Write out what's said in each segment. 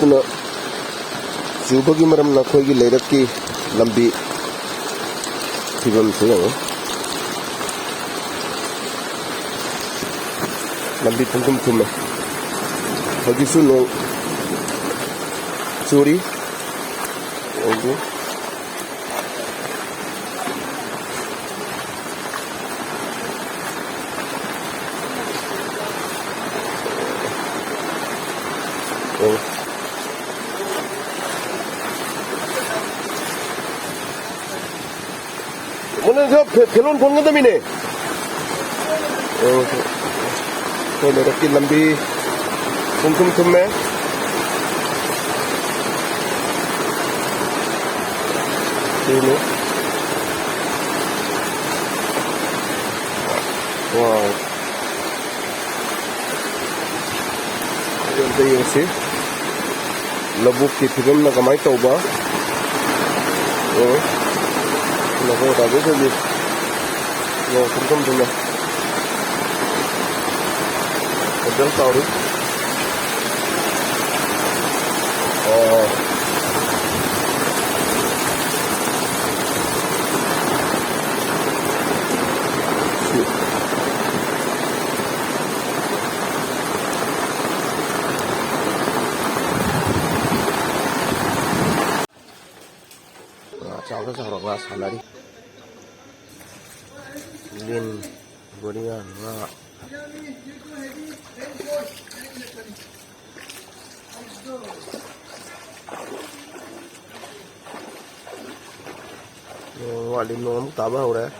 ꯂꯦꯞꯇꯅ ꯆꯨꯕꯒꯤ ꯃꯔꯝꯅ ꯑꯩꯈꯣꯏꯒꯤ ꯂꯩꯔꯛꯀꯤ ꯂꯝꯕꯤ ꯐꯤꯕꯝꯁꯦ ꯌꯦꯡꯉꯨ ꯂꯝꯕꯤ ꯄꯨꯡꯊꯨꯝ ꯊꯨꯝꯃꯦ ꯍꯧꯖꯤꯛꯁꯨ ꯅꯣꯡ ꯆꯨꯔꯤ ꯌꯦꯡꯉꯨ 오늘 저 별론 본 건담이네. 내가 낀 남비 tumtumtum매. ini. Wow. Ganda yung si labuk ki tigam na kamay tau ba? Naku, tabi sa di. No, tumtumtum매. Adang tao rin. Cháu nó ra sàn đi lên vừa đi ăn nga ngoài đi nó tá bao hầu đấy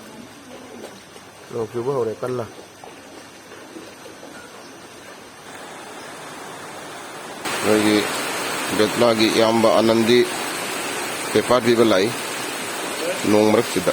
nó cứu bao hầu đấy căn là rồi betla gi yamba anandi pepat bi balai nong marak sida